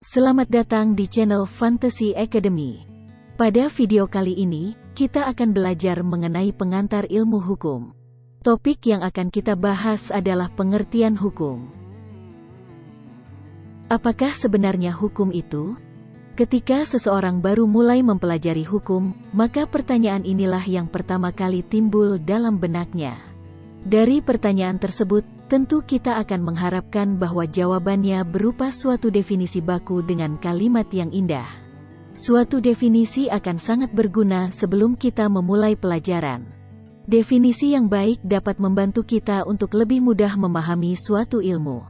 Selamat datang di channel Fantasy Academy. Pada video kali ini, kita akan belajar mengenai pengantar ilmu hukum. Topik yang akan kita bahas adalah pengertian hukum. Apakah sebenarnya hukum itu? Ketika seseorang baru mulai mempelajari hukum, maka pertanyaan inilah yang pertama kali timbul dalam benaknya. Dari pertanyaan tersebut, tentu kita akan mengharapkan bahwa jawabannya berupa suatu definisi baku dengan kalimat yang indah. Suatu definisi akan sangat berguna sebelum kita memulai pelajaran. Definisi yang baik dapat membantu kita untuk lebih mudah memahami suatu ilmu.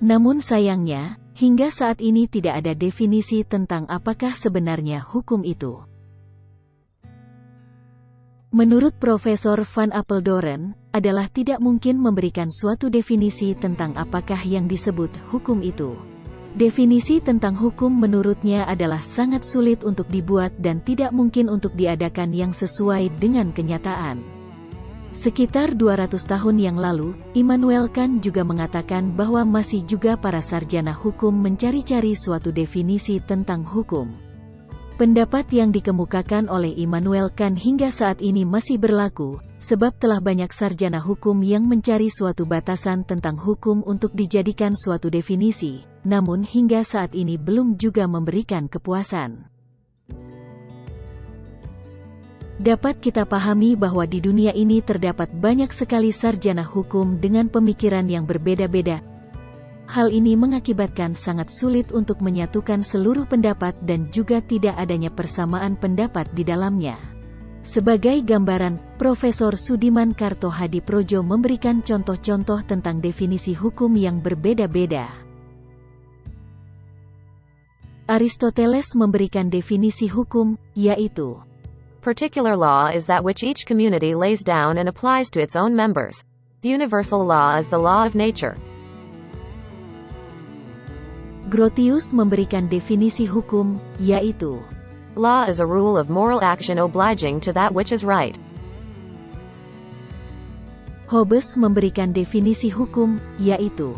Namun sayangnya, hingga saat ini tidak ada definisi tentang apakah sebenarnya hukum itu. Menurut Profesor Van Apeldoorn, adalah tidak mungkin memberikan suatu definisi tentang apakah yang disebut hukum itu. Definisi tentang hukum menurutnya adalah sangat sulit untuk dibuat dan tidak mungkin untuk diadakan yang sesuai dengan kenyataan. Sekitar 200 tahun yang lalu, Immanuel Kant juga mengatakan bahwa masih juga para sarjana hukum mencari-cari suatu definisi tentang hukum. Pendapat yang dikemukakan oleh Immanuel Kant hingga saat ini masih berlaku, sebab telah banyak sarjana hukum yang mencari suatu batasan tentang hukum untuk dijadikan suatu definisi, namun hingga saat ini belum juga memberikan kepuasan. Dapat kita pahami bahwa di dunia ini terdapat banyak sekali sarjana hukum dengan pemikiran yang berbeda-beda. Hal ini mengakibatkan sangat sulit untuk menyatukan seluruh pendapat dan juga tidak adanya persamaan pendapat di dalamnya. Sebagai gambaran, Profesor Sudiman Kartohadiprodjo memberikan contoh-contoh tentang definisi hukum yang berbeda-beda. Aristoteles memberikan definisi hukum, yaitu particular law is that which each community lays down and applies to its own members. Universal law is the law of nature. Grotius memberikan definisi hukum, yaitu law is a rule of moral action obliging to that which is right. Hobbes memberikan definisi hukum, yaitu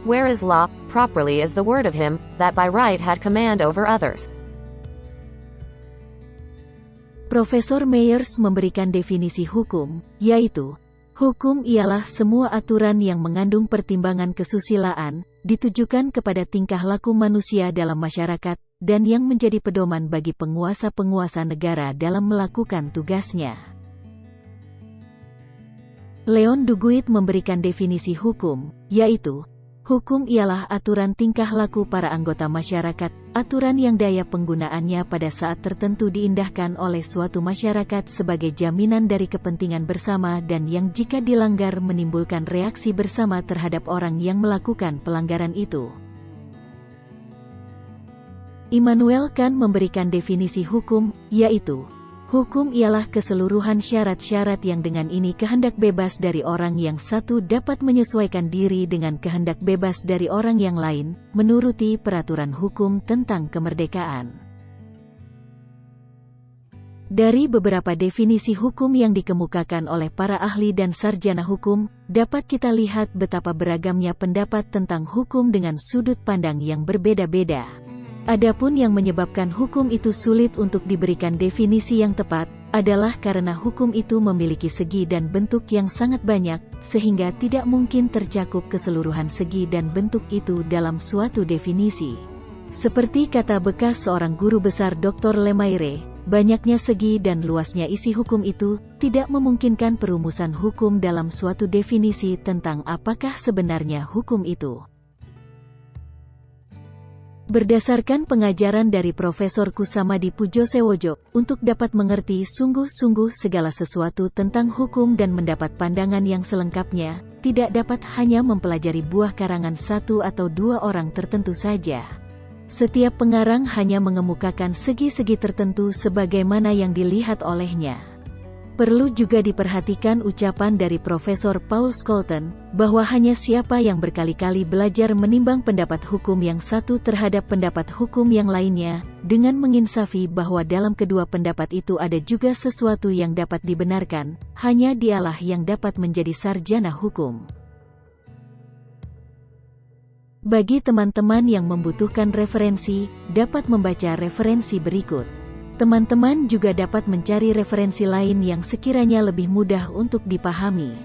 where is law, properly is the word of him, that by right had command over others. Profesor Myers memberikan definisi hukum, yaitu hukum ialah semua aturan yang mengandung pertimbangan kesusilaan, ditujukan kepada tingkah laku manusia dalam masyarakat, dan yang menjadi pedoman bagi penguasa-penguasa negara dalam melakukan tugasnya. Leon Duguid memberikan definisi hukum, yaitu hukum ialah aturan tingkah laku para anggota masyarakat, aturan yang daya penggunaannya pada saat tertentu diindahkan oleh suatu masyarakat sebagai jaminan dari kepentingan bersama dan yang jika dilanggar menimbulkan reaksi bersama terhadap orang yang melakukan pelanggaran itu. Immanuel Kant memberikan definisi hukum, yaitu hukum ialah keseluruhan syarat-syarat yang dengan ini kehendak bebas dari orang yang satu dapat menyesuaikan diri dengan kehendak bebas dari orang yang lain, menuruti peraturan hukum tentang kemerdekaan. Dari beberapa definisi hukum yang dikemukakan oleh para ahli dan sarjana hukum, dapat kita lihat betapa beragamnya pendapat tentang hukum dengan sudut pandang yang berbeda-beda. Adapun yang menyebabkan hukum itu sulit untuk diberikan definisi yang tepat, adalah karena hukum itu memiliki segi dan bentuk yang sangat banyak, sehingga tidak mungkin tercakup keseluruhan segi dan bentuk itu dalam suatu definisi. Seperti kata bekas seorang guru besar Dr. Lemaire, banyaknya segi dan luasnya isi hukum itu, tidak memungkinkan perumusan hukum dalam suatu definisi tentang apakah sebenarnya hukum itu. Berdasarkan pengajaran dari Profesor Kusamadi Pujosewojo, untuk dapat mengerti sungguh-sungguh segala sesuatu tentang hukum dan mendapat pandangan yang selengkapnya, tidak dapat hanya mempelajari buah karangan satu atau dua orang tertentu saja. Setiap pengarang hanya mengemukakan segi-segi tertentu sebagaimana yang dilihat olehnya. Perlu juga diperhatikan ucapan dari Profesor Paul Scholten, bahwa hanya siapa yang berkali-kali belajar menimbang pendapat hukum yang satu terhadap pendapat hukum yang lainnya, dengan menginsafi bahwa dalam kedua pendapat itu ada juga sesuatu yang dapat dibenarkan, hanya dialah yang dapat menjadi sarjana hukum. Bagi teman-teman yang membutuhkan referensi, dapat membaca referensi berikut. Teman-teman juga dapat mencari referensi lain yang sekiranya lebih mudah untuk dipahami.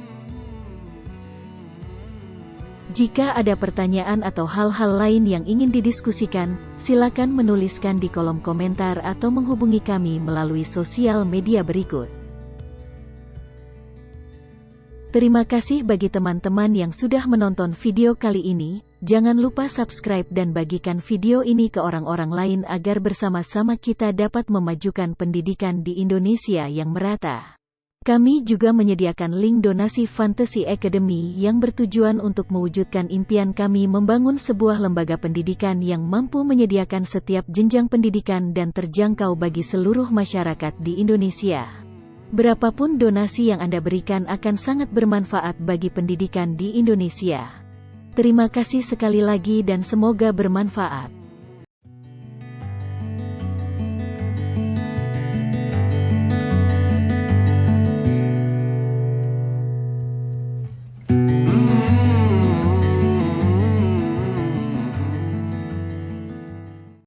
Jika ada pertanyaan atau hal-hal lain yang ingin didiskusikan, silakan menuliskan di kolom komentar atau menghubungi kami melalui sosial media berikut. Terima kasih bagi teman-teman yang sudah menonton video kali ini. Jangan lupa subscribe dan bagikan video ini ke orang-orang lain agar bersama-sama kita dapat memajukan pendidikan di Indonesia yang merata. Kami juga menyediakan link donasi Fantasy Academy yang bertujuan untuk mewujudkan impian kami membangun sebuah lembaga pendidikan yang mampu menyediakan setiap jenjang pendidikan dan terjangkau bagi seluruh masyarakat di Indonesia. Berapapun donasi yang Anda berikan akan sangat bermanfaat bagi pendidikan di Indonesia. Terima kasih sekali lagi dan semoga bermanfaat.